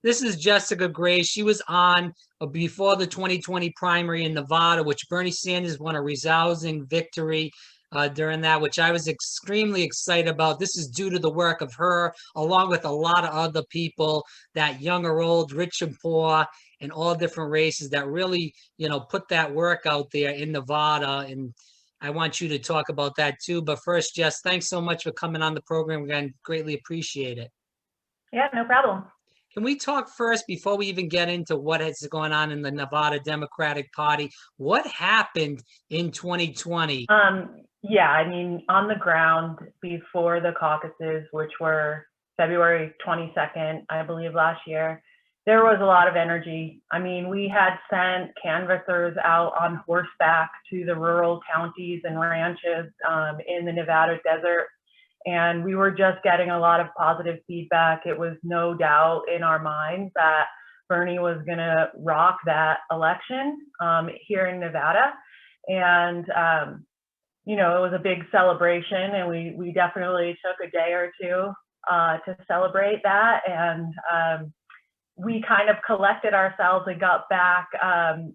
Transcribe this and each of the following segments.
This is Jessica Gray. She was on before the 2020 primary in Nevada, which Bernie Sanders won a resounding victory during that, which I was extremely excited about. This is due to the work of her, along with a lot of other people, that young or old, rich and poor, and all different races that really, put that work out there in Nevada. And I want you to talk about that too. But first, Jess, thanks so much for coming on the program again. Greatly appreciate it. Yeah, no problem. Can we talk first, before we even get into what is going on in the Nevada Democratic Party? What happened in 2020? Yeah, I mean, on the ground before the caucuses, which were February 22nd, I believe, last year, there was a lot of energy. I mean, we had sent canvassers out on horseback to the rural counties and ranches in the Nevada desert. And we were just getting a lot of positive feedback. It was no doubt in our minds that Bernie was going to rock that election here in Nevada. And, it was a big celebration, and we definitely took a day or two to celebrate that. And we kind of collected ourselves and got back.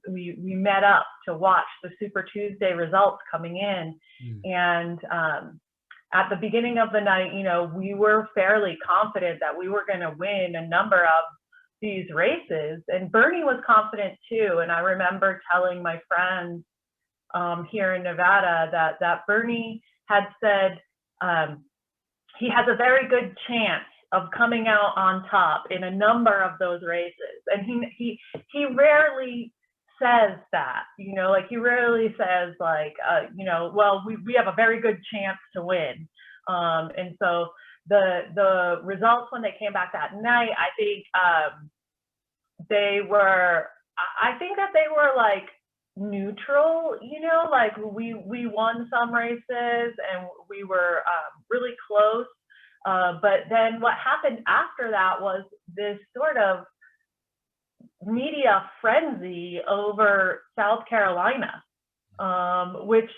We met up to watch the Super Tuesday results coming in. And at the beginning of the night, we were fairly confident that we were going to win a number of these races. And Bernie was confident too. And I remember telling my friends here in Nevada that Bernie had said he has a very good chance of coming out on top in a number of those races. And he rarely says that, he rarely says well, we have a very good chance to win. And so the results, when they came back that night, I think they were like neutral, we won some races and we were really close. But then what happened after that was this sort of media frenzy over South Carolina, which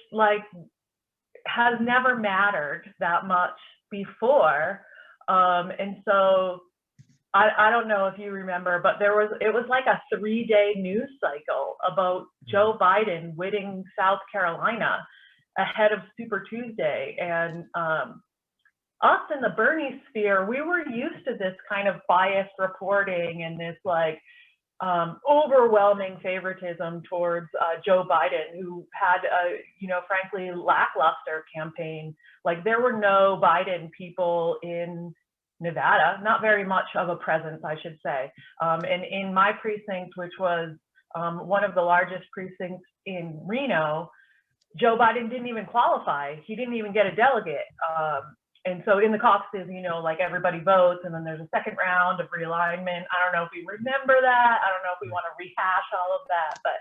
has never mattered that much before. And so I don't know if you remember, but it was like a 3-day news cycle about Joe Biden winning South Carolina ahead of Super Tuesday. And us in the Bernie sphere, we were used to this kind of biased reporting and this overwhelming favoritism towards Joe Biden, who had a, frankly, lackluster campaign. There were no Biden people in Nevada, not very much of a presence, I should say. And in my precinct, which was one of the largest precincts in Reno, Joe Biden didn't even qualify. He didn't even get a delegate. And so in the caucuses, everybody votes, and then there's a second round of realignment. I don't know if we remember that. I don't know if we want to rehash all of that. But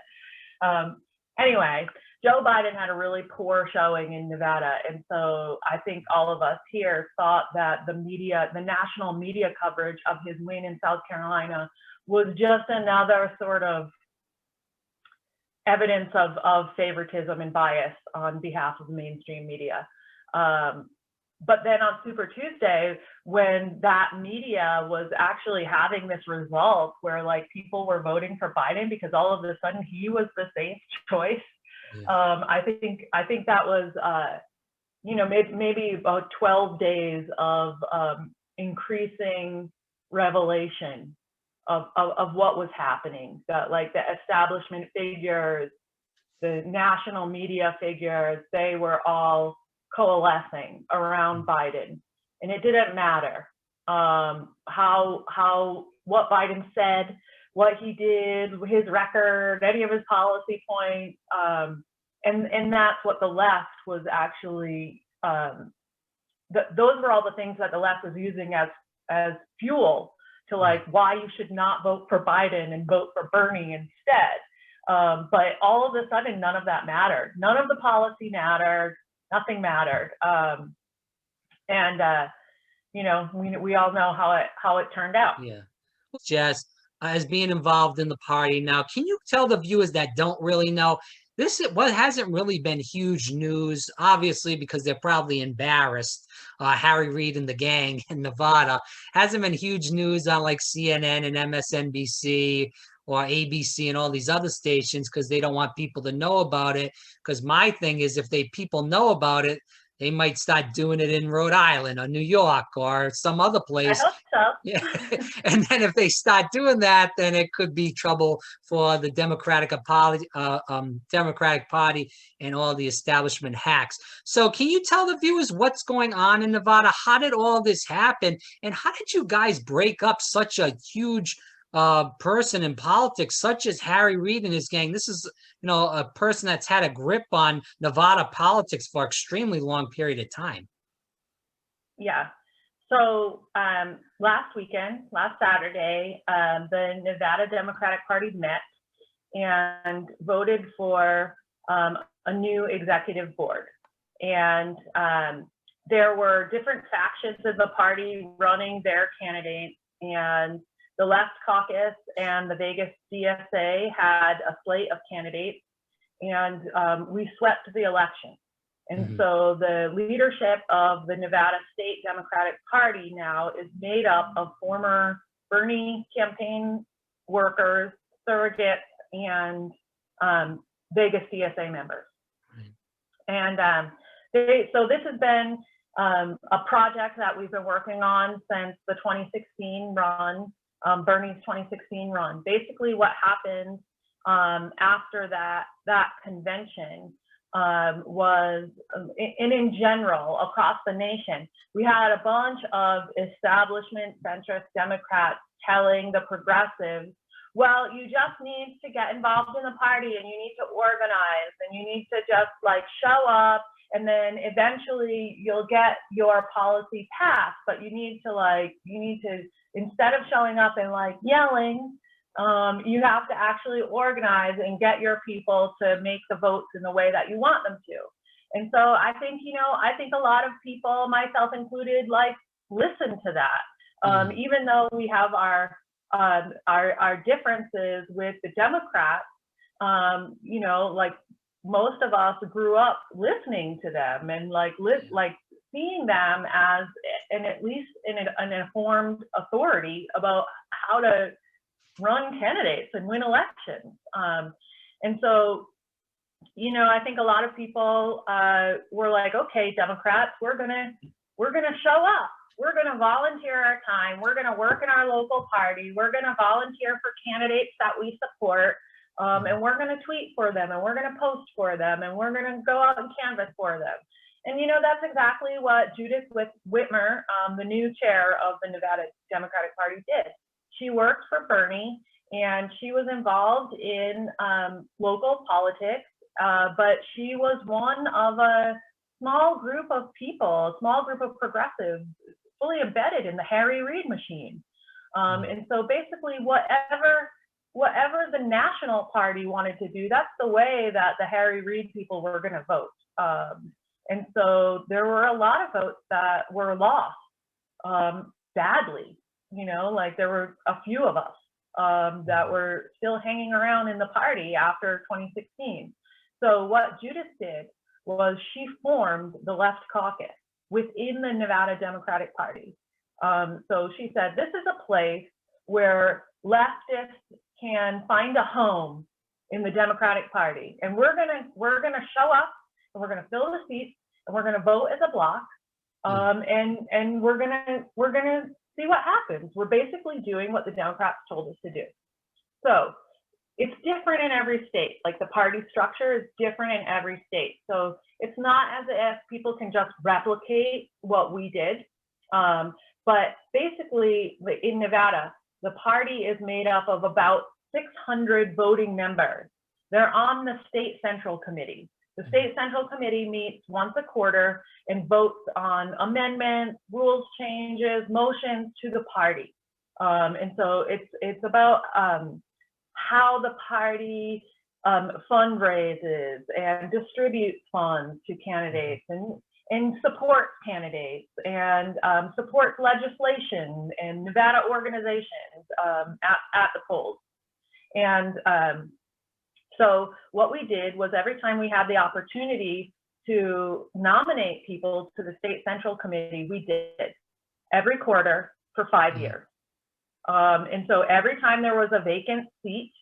anyway, Joe Biden had a really poor showing in Nevada. And so I think all of us here thought that the national media coverage of his win in South Carolina was just another sort of evidence of favoritism and bias on behalf of the mainstream media. But then on Super Tuesday, when that media was actually having this result where people were voting for Biden because all of a sudden he was the safe choice, I think that was maybe about 12 days of increasing revelation of what was happening. That the establishment figures, the national media figures, they were all coalescing around Biden, and it didn't matter what Biden said, what he did, his record, any of his policy points, and that's what the left was actually. Those were all the things that the left was using as fuel to why you should not vote for Biden and vote for Bernie instead. But all of a sudden, none of that mattered. None of the policy mattered. Nothing mattered. We all know how it turned out. Yeah. Jess, as being involved in the party now, can you tell the viewers that don't really know, what hasn't really been huge news, obviously, because they're probably embarrassed. Harry Reid and the gang in Nevada hasn't been huge news on like CNN and MSNBC or ABC and all these other stations because they don't want people to know about it. Because my thing is, if people know about it, they might start doing it in Rhode Island or New York or some other I place. hope so. Yeah. And then if they start doing that, then it could be trouble for the Democratic Party and all the establishment hacks. So can you tell the viewers what's going on in Nevada? How did all this happen? And how did you guys break up such a huge person in politics, such as Harry Reid and his gang? This is, a person that's had a grip on Nevada politics for an extremely long period of time. Yeah. So last Saturday, the Nevada Democratic Party met and voted for a new executive board. And there were different factions of the party running their candidates, and the Left Caucus and the Vegas DSA had a slate of candidates, and we swept the election. And so the leadership of the Nevada State Democratic Party now is made up of former Bernie campaign workers, surrogates, and Vegas DSA members. And so this has been a project that we've been working on since the 2016 run, Bernie's 2016 run. Basically what happened after that convention was, and in general, across the nation, we had a bunch of establishment centrist Democrats telling the progressives, well, you just need to get involved in the party and you need to organize and you need to just like show up, and then eventually you'll get your policy passed, but you need to, instead of showing up and like yelling, you have to actually organize and get your people to make the votes in the way that you want them to. And so I think, a lot of people, myself included, like listen to that. Even though we have our differences with the Democrats, like most of us grew up listening to them and like seeing them as at least an informed authority about how to run candidates and win elections. And so, I think a lot of people were like, okay, Democrats, we're gonna show up. We're gonna volunteer our time. We're gonna work in our local party. We're gonna volunteer for candidates that we support. And we're gonna tweet for them, and we're gonna post for them, and we're gonna go out and canvass for them. And that's exactly what Judith Whitmer, the new chair of the Nevada Democratic Party, did. She worked for Bernie, and she was involved in local politics, but she was one of a small group of people, a small group of progressives, fully embedded in the Harry Reid machine. And so basically whatever the national party wanted to do, that's the way that the Harry Reid people were going to vote. And so there were a lot of votes that were lost badly. Like there were a few of us that were still hanging around in the party after 2016. So what Judith did was she formed the Left Caucus within the Nevada Democratic Party. So she said, this is a place where leftists can find a home in the Democratic Party, and we're gonna show up, and we're gonna fill the seats, and we're gonna vote as a block, and we're gonna see what happens. We're basically doing what the Democrats told us to do. So it's different in every state. Like the party structure is different in every state. So it's not as if people can just replicate what we did. But basically in Nevada, the party is made up of about 600 voting members. They're on the state central committee. The state central committee meets once a quarter and votes on amendments, rules changes, motions to the party. And so it's about how the party fundraises and distributes funds to candidates and supports candidates and supports legislation and Nevada organizations at the polls. And So what we did was every time we had the opportunity to nominate people to the state central committee, we did every quarter for 5 years. And so every time there was a vacant seat,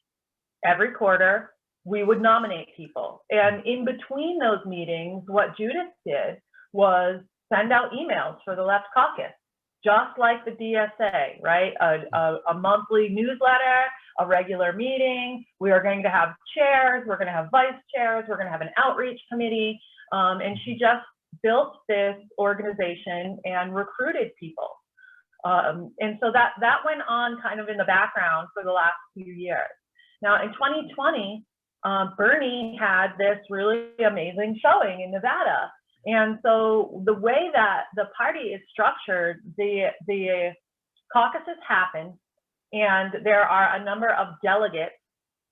every quarter, we would nominate people. And in between those meetings, what Judith did was send out emails for the Left Caucus, just like the DSA, right? A monthly newsletter, a regular meeting. We are going to have chairs, we're going to have vice chairs, we're going to have an outreach committee. And she just built this organization and recruited people. And so that went on kind of in the background for the last few years. Now in 2020, Bernie had this really amazing showing in Nevada. And so the way that the party is structured, the caucuses happen, and there are a number of delegates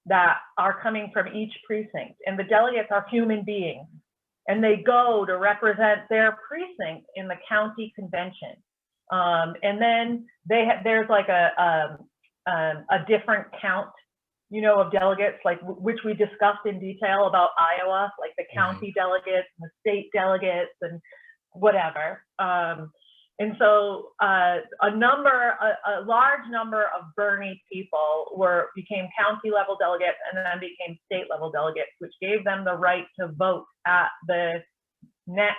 that are coming from each precinct. And the delegates are human beings, and they go to represent their precinct in the county convention. And then there's like a different count, you know, of delegates, like which we discussed in detail about Iowa, like the county delegates and the state delegates and whatever. And so a large number of Bernie people became county level delegates and then became state level delegates, which gave them the right to vote at the next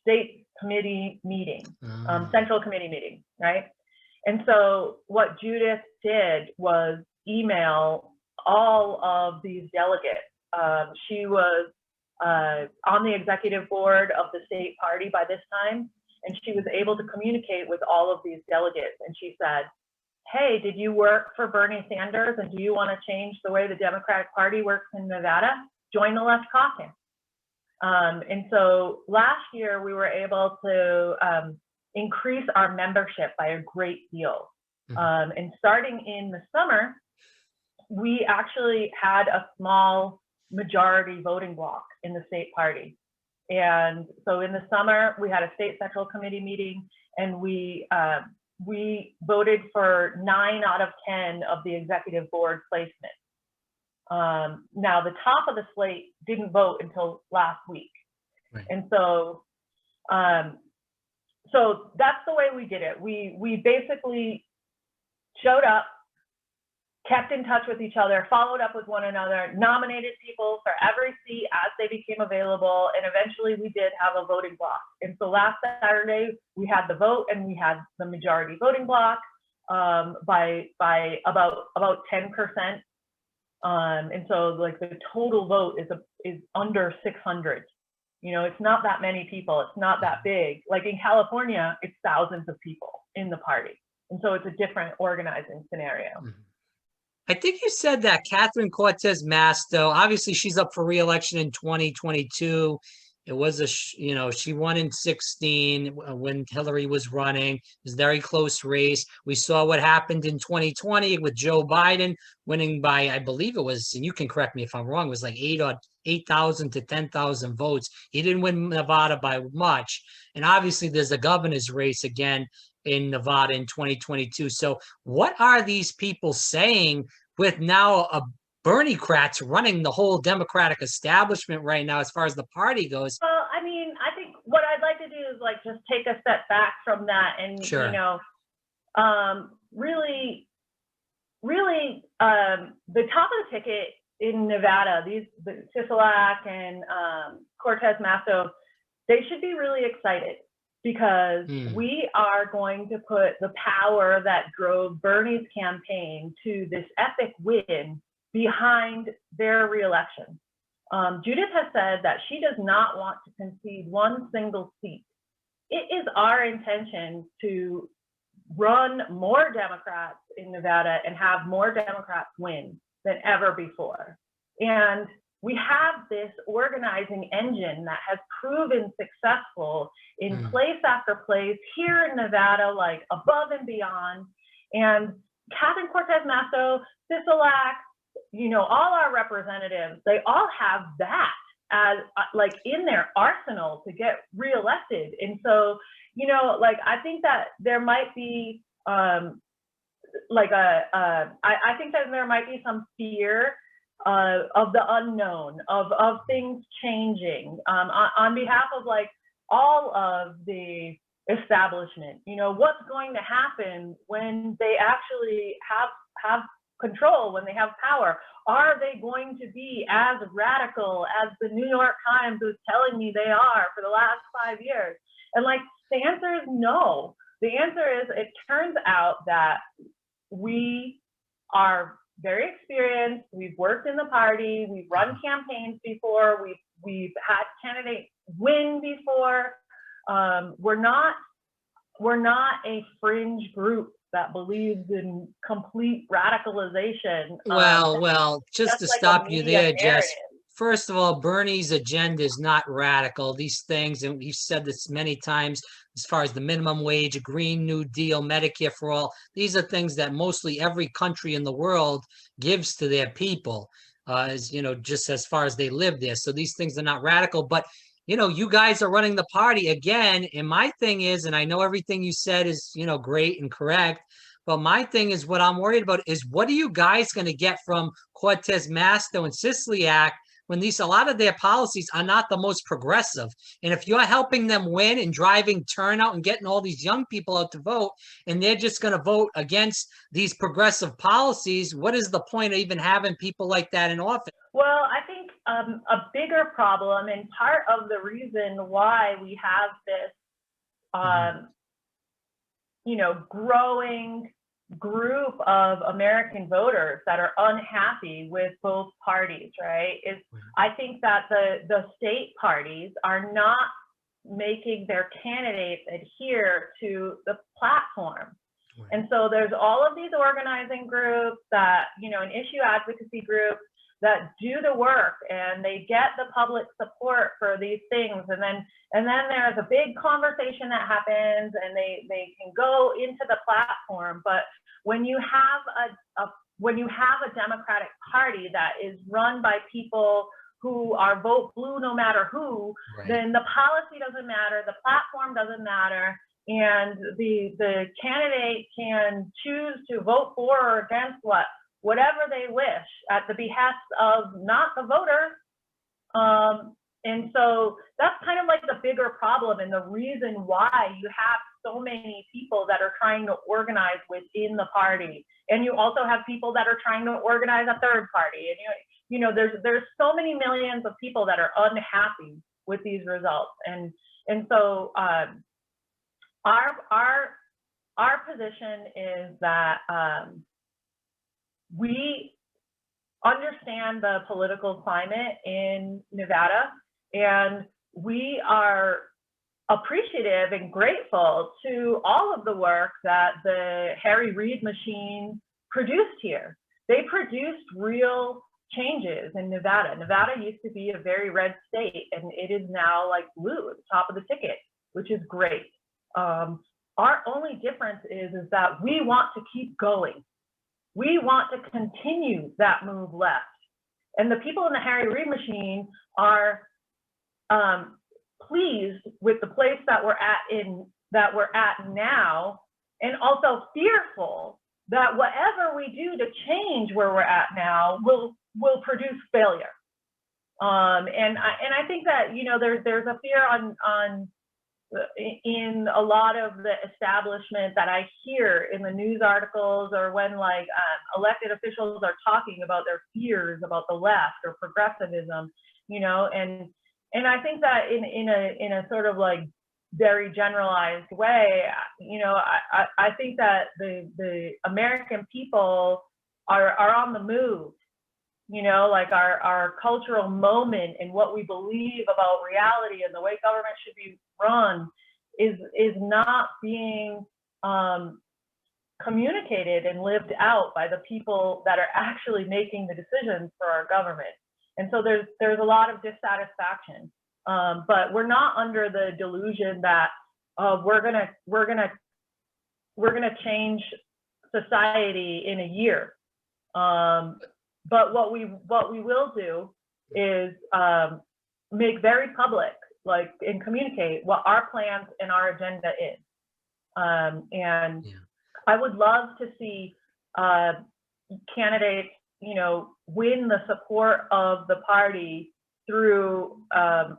state committee meeting, central committee meeting, right? And so what Judith did was email all of these delegates. She was on the executive board of the state party by this time, and she was able to communicate with all of these delegates. And she said, hey, did you work for Bernie Sanders, and do you want to change the way the Democratic Party works in Nevada? Join the Left Caucus. And so last year we were able to increase our membership by a great deal. And starting in the summer, we actually had a small majority voting bloc in the state party. And so in the summer, we had a state central committee meeting, and we voted for 9 out of 10 of the executive board placements. Now the top of the slate didn't vote until last week. Right. And so so that's the way we did it. We basically showed up, kept in touch with each other, followed up with one another, nominated people for every seat as they became available, and eventually we did have a voting bloc. And so last Saturday we had the vote, and we had the majority voting bloc by about 10%. And so like the total vote is under 600. You know, it's not that many people. It's not that big. Like in California, it's thousands of people in the party. And so it's a different organizing scenario. I think you said that Catherine Cortez Masto, obviously she's up for re-election in 2022. It was she won in 16 when Hillary was running. It was a very close race. We saw what happened in 2020 with Joe Biden winning by, I believe it was, and you can correct me if I'm wrong, it was like 8,000 to 10,000 votes. He didn't win Nevada by much. And obviously there's a governor's race again in Nevada in 2022. So what are these people saying with now a Berniecrats running the whole Democratic establishment right now as far as the party goes? Well, I mean, I think what I'd like to do is like just take a step back from that and, sure. You know, really, the top of the ticket in Nevada, the Sisolak and Cortez Masto, they should be really excited because we are going to put the power that drove Bernie's campaign to this epic win behind their reelection. Judith has said that she does not want to concede one single seat. It is our intention to run more Democrats in Nevada and have more Democrats win than ever before. And we have this organizing engine that has proven successful in place after place here in Nevada, like above and beyond. And Catherine Cortez Masto, Sisolak, you know, all our representatives, they all have that as like in their arsenal to get reelected. And so, you know, like I think that there might be I think that there might be some fear of the unknown, of things changing, on behalf of like all of the establishment. You know, what's going to happen when they actually have control, when they have power? Are they going to be as radical as the New York Times is telling me they are for the last 5 years? And like, the answer is no. The answer is, it turns out that we are very experienced. We've worked in the party. We've run campaigns before. We've had candidates win before. We're not a fringe group that believes in complete radicalization. Well, just to like a stop you media there, Jess. narrative. First of all, Bernie's agenda is not radical. These things, and we've said this many times, as far as the minimum wage, a Green New Deal, Medicare for all, these are things that mostly every country in the world gives to their people, as you know, just as far as they live there. So these things are not radical, but you know, you guys are running the party again. And my thing is, and I know everything you said is, you know, great and correct, but my thing is, what I'm worried about is, what are you guys going to get from Cortez Masto and Sislyak when a lot of their policies are not the most progressive? And if you're helping them win and driving turnout and getting all these young people out to vote, and they're just going to vote against these progressive policies, what is the point of even having people like that in office? Well, I think a bigger problem, and part of the reason why we have this, you know, growing group of American voters that are unhappy with both parties, right, is I think that the state parties are not making their candidates adhere to the platform. And so there's all of these organizing groups that, you know, and issue advocacy groups that do the work, and they get the public support for these things, and then there's a big conversation that happens, and they can go into the platform. But when you have a Democratic Party that is run by people who are vote blue no matter who, then the policy doesn't matter, the platform doesn't matter, and the candidate can choose to vote for or against whatever they wish at the behest of not the voter. And so that's kind of like the bigger problem, and the reason why you have so many people that are trying to organize within the party. And you also have people that are trying to organize a third party. And you know, there's so many millions of people that are unhappy with these results. And so our position is that we understand the political climate in Nevada, and we are appreciative and grateful to all of the work that the Harry Reid machine produced here. They produced real changes in Nevada. Nevada used to be a very red state, and it is now like blue at the top of the ticket, which is great. Our only difference is that we want to keep going. We want to continue that move left. And the people in the Harry Reid machine are pleased with the place that we're at now, and also fearful that whatever we do to change where we're at now will produce failure. And I think that, you know, there's a fear in a lot of the establishment that I hear in the news articles, or when like elected officials are talking about their fears about the left or progressivism, you know, and I think that in a sort of like very generalized way, you know, I think that the American people are on the move. You know, like our cultural moment and what we believe about reality and the way government should be run is not being communicated and lived out by the people that are actually making the decisions for our government. And so there's a lot of dissatisfaction, but we're not under the delusion that we're gonna change society in a year. But what we will do is make very public, like, and communicate what our plans and our agenda is. And I would love to see candidates, you know, win the support of the party through an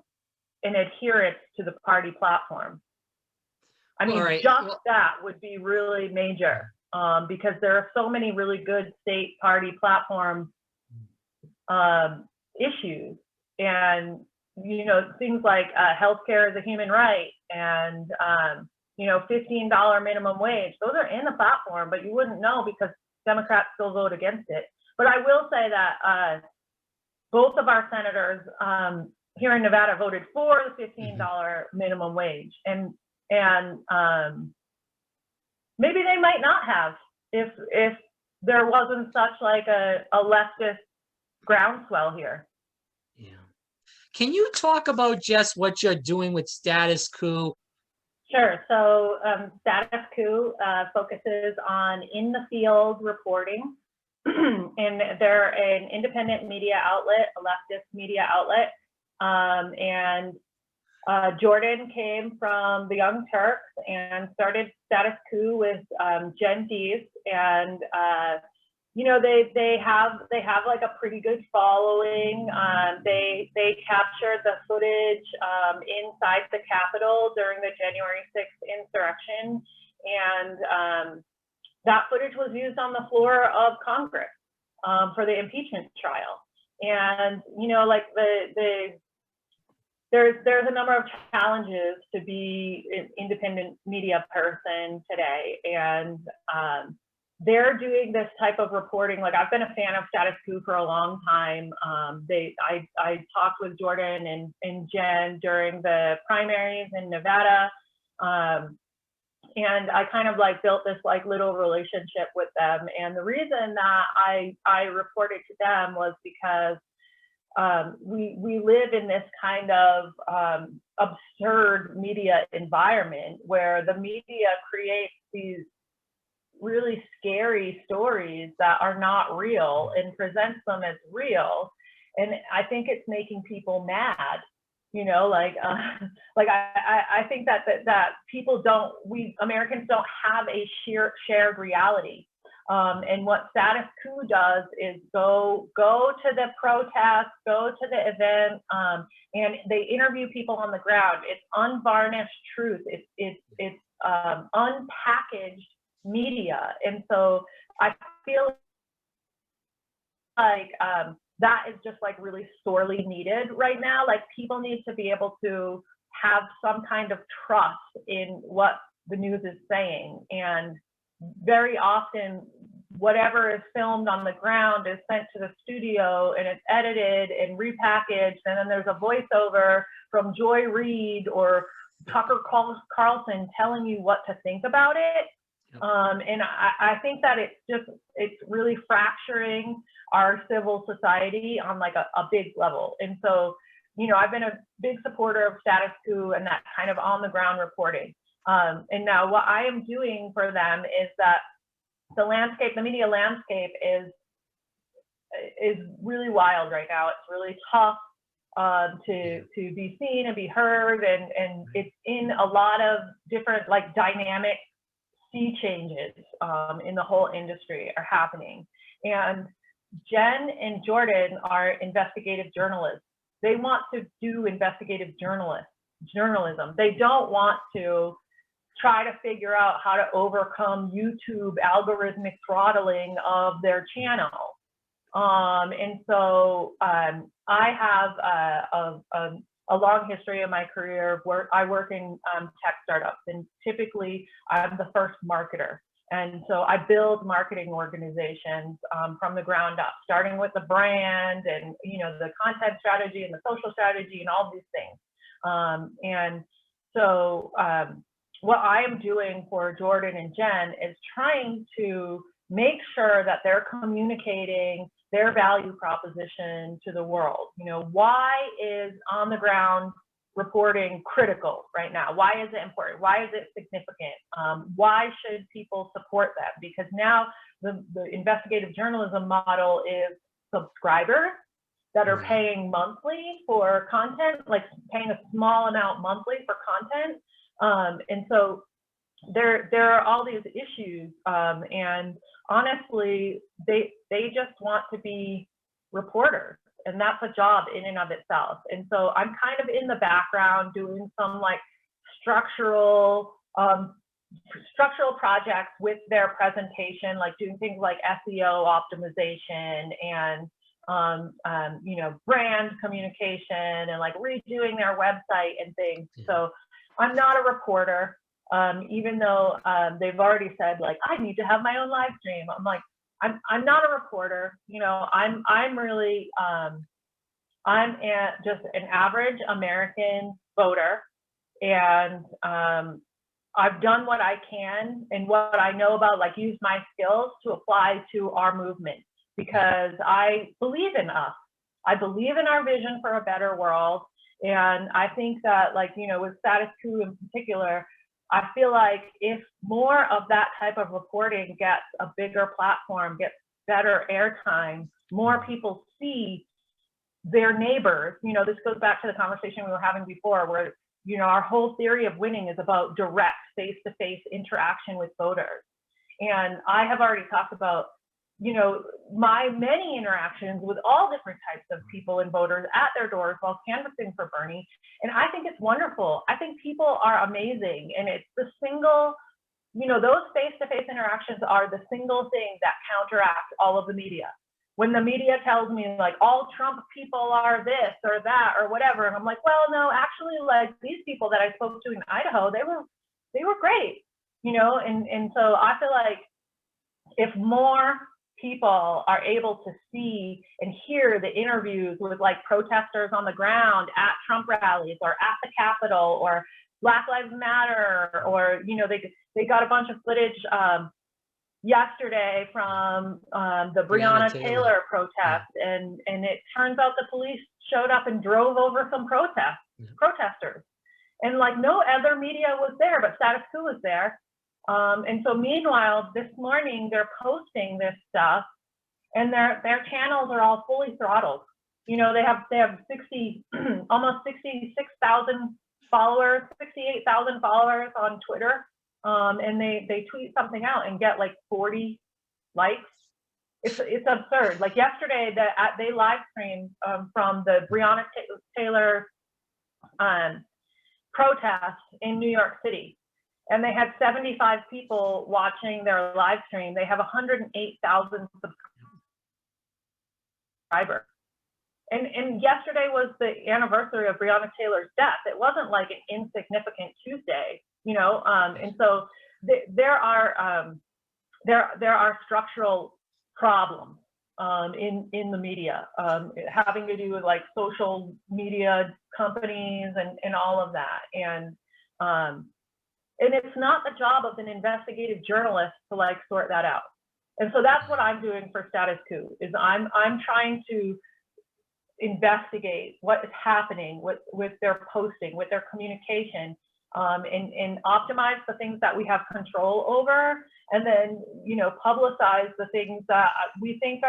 adherence to the party platform. I mean, right. just Well, that would be really major, because there are so many really good state party platform issues, and you know, things like healthcare is a human right, and you know, $15 minimum wage. Those are in the platform, but you wouldn't know because Democrats still vote against it. But I will say that both of our senators here in Nevada voted for the $15 minimum wage, and maybe they might not have if there wasn't such like a leftist groundswell here. yeah. Can you talk about just what you're doing with Status Coup? Sure. So Status Coup focuses on in the field reporting, and they're an independent media outlet, a leftist media outlet, and Jordan came from the Young Turks and started Status Coup with Gen Zs, and you know, they have like a pretty good following. They captured the footage inside the Capitol during the January 6th insurrection, and that footage was used on the floor of Congress for the impeachment trial. And you know, like there's a number of challenges to be an independent media person today, and they're doing this type of reporting. Like, I've been a fan of Status Coup for a long time. I talked with Jordan and Jen during the primaries in Nevada, and I kind of like built this like little relationship with them. And the reason that I reported to them was because we live in this kind of absurd media environment where the media creates these really scary stories that are not real and presents them as real. And I think it's making people mad, you know, like I think that people we Americans don't have a shared reality. And what Status Coup does is go to the protest, go to the event, and they interview people on the ground. It's unvarnished truth. It's unpackaged media. And so I feel like that is just like really sorely needed right now. Like, people need to be able to have some kind of trust in what the news is saying. And very often whatever is filmed on the ground is sent to the studio and it's edited and repackaged, and then there's a voiceover from Joy Reid or Tucker Carlson telling you what to think about it. And I think that it's really fracturing our civil society on like a big level. And so, you know, I've been a big supporter of Status Coup and that kind of on the ground reporting. And now what I am doing for them is that the media landscape is really wild right now. It's really tough to be seen and be heard, and it's in a lot of different like dynamic sea changes in the whole industry are happening. And Jen and Jordan are investigative journalists. They want to do investigative journalism. They don't want to try to figure out how to overcome YouTube algorithmic throttling of their channel. And so I have a long history of my career of work. I work in tech startups, and typically I'm the first marketer. And so I build marketing organizations from the ground up, starting with the brand and, you know, the content strategy and the social strategy and all these things. And so what I am doing for Jordan and Jen is trying to make sure that they're communicating their value proposition to the world. You know, why is on the ground reporting critical right now? Why is it important? Why is it significant? Why should people support them? Because now the investigative journalism model is subscribers that are paying monthly for content, like paying a small amount monthly for content. And so there are all these issues, and honestly, they just want to be reporters, and that's a job in and of itself. And so I'm kind of in the background doing some like structural projects with their presentation, like doing things like SEO optimization and you know, brand communication and like redoing their website and things. So I'm not a reporter, even though they've already said like I need to have my own live stream. I'm like, I'm not a reporter. You know, I'm really just an average American voter, and I've done what I can and what I know about, like use my skills to apply to our movement, because I believe in us. I believe in our vision for a better world. And I think that, like, you know, with Status Coup in particular, I feel like if more of that type of reporting gets a bigger platform, gets better airtime, more people see their neighbors. You know, this goes back to the conversation we were having before, where, you know, our whole theory of winning is about direct face-to-face interaction with voters. And I have already talked about, you know, my many interactions with all different types of people and voters at their doors while canvassing for Bernie. And I think it's wonderful. I think people are amazing. And it's the single, you know, those face-to-face interactions are the single thing that counteracts all of the media. When the media tells me like all Trump people are this or that or whatever, and I'm like, well, no, actually, like these people that I spoke to in Idaho, they were great, you know. And so I feel like if more people are able to see and hear the interviews with like protesters on the ground at Trump rallies or at the Capitol or Black Lives Matter, or, you know, they got a bunch of footage yesterday from the Breonna Taylor protest, and it turns out the police showed up and drove over some protesters, and like no other media was there, but Status Coup was there. And so meanwhile, this morning they're posting this stuff, and their channels are all fully throttled. You know, they have 60 almost 66,000 followers, 68,000 followers on Twitter. And they tweet something out and get like 40 likes. It's absurd. Like yesterday, they live streamed from the Breonna Taylor protest in New York City, and they had 75 people watching their live stream. They have 108,000 subscribers. And yesterday was the anniversary of Breonna Taylor's death. It wasn't like an insignificant Tuesday, you know. And so there are structural problems in the media, having to do with like social media companies and all of that. And it's not the job of an investigative journalist to like sort that out. And so that's what I'm doing for Status Coup, is I'm trying to investigate what is happening with their posting, with their communication, and optimize the things that we have control over, and then, you know, publicize the things that we think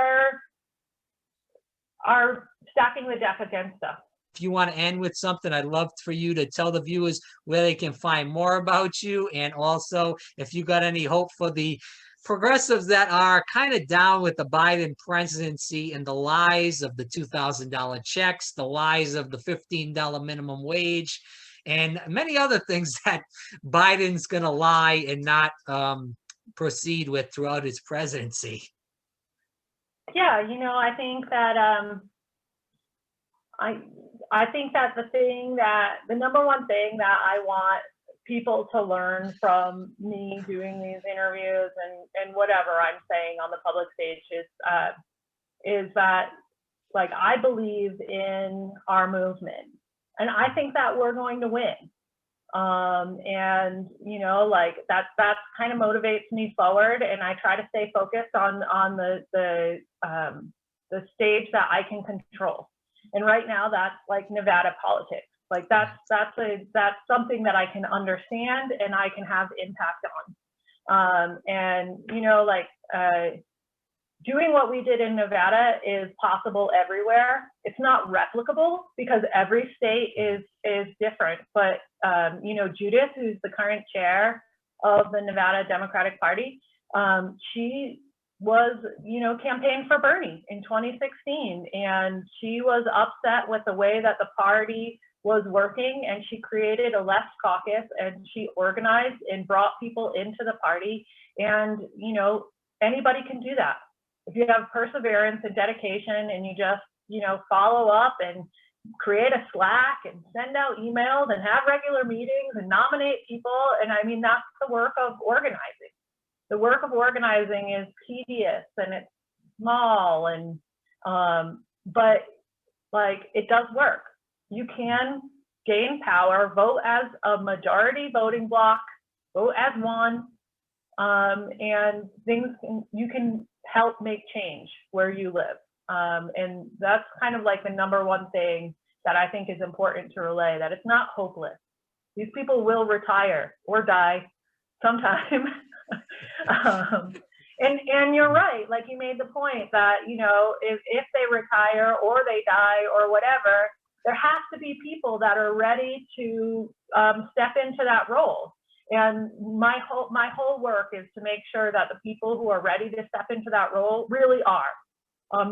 are stacking the deck against us. If you want to end with something, I'd love for you to tell the viewers where they can find more about you, and also if you got any hope for the progressives that are kind of down with the Biden presidency and the lies of the $2,000 checks, the lies of the $15 minimum wage, and many other things that Biden's going to lie and not proceed with throughout his presidency. Yeah, you know, I think that I think that the number one thing that I want people to learn from me doing these interviews and whatever I'm saying on the public stage is that, like, I believe in our movement, and I think that we're going to win. And, you know, like that kind of motivates me forward, and I try to stay focused on the stage that I can control. And right now that's like Nevada politics. Like that's something that I can understand and I can have impact on. And, you know, like doing what we did in Nevada is possible everywhere. It's not replicable because every state is different. But, you know, Judith, who's the current chair of the Nevada Democratic Party. She was, campaigned for Bernie in 2016, and she was upset with the way that the party was working, and she created a left caucus, and she organized and brought people into the party. And, anybody can do that. If you have perseverance and dedication, and you just, follow up and create a Slack and send out emails and have regular meetings and nominate people. And I mean, that's the work of organizing. The work of organizing is tedious and it's small, and but like, it does work. You can gain power, vote as a majority voting bloc, vote as one, and you can help make change where you live. And that's kind of like the number one thing that I think is important to relay, that it's not hopeless. These people will retire or die sometime. And you're right, like you made the point that, if they retire or they die or whatever, there has to be people that are ready to step into that role. And my whole work is to make sure that the people who are ready to step into that role really are.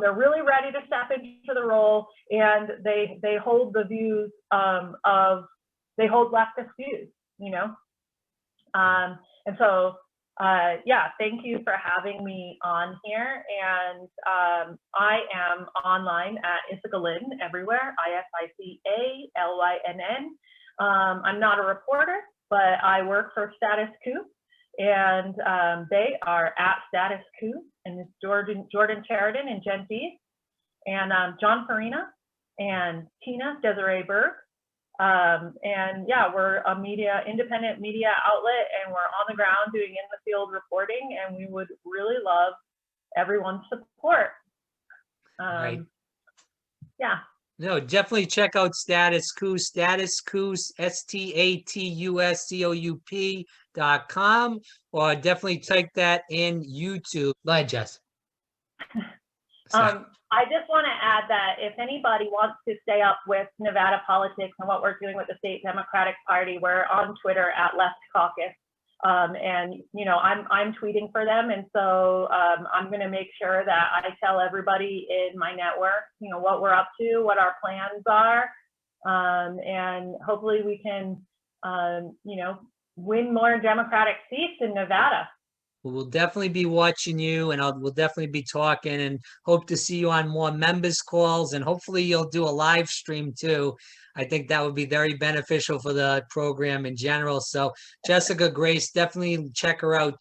They're really ready to step into the role, and they hold the views they hold leftist views, and so thank you for having me on here. And I am online at Issacah Lynn everywhere, ISICALYNN. I'm not a reporter, but I work for Status Coup, and they are at Status Coup, and it's Jordan Sheridan and Jen Dees, and John Farina and Tina Desiree Berg. And we're a independent media outlet, and we're on the ground doing in the field reporting, and we would really love everyone's support. Right. Yeah. No, definitely check out Status Coup, statuscoup.com, or definitely type that in YouTube. Go ahead, Jess. I just want to add that if anybody wants to stay up with Nevada politics and what we're doing with the state Democratic Party, we're on Twitter at Left Caucus. And I'm tweeting for them, and so I'm going to make sure that I tell everybody in my network, what we're up to, what our plans are, and hopefully we can, win more Democratic seats in Nevada. We'll definitely be watching you, and we'll definitely be talking, and hope to see you on more members calls, and hopefully you'll do a live stream too. I think that would be very beneficial for the program in general. So Jessica Grace, definitely check her out.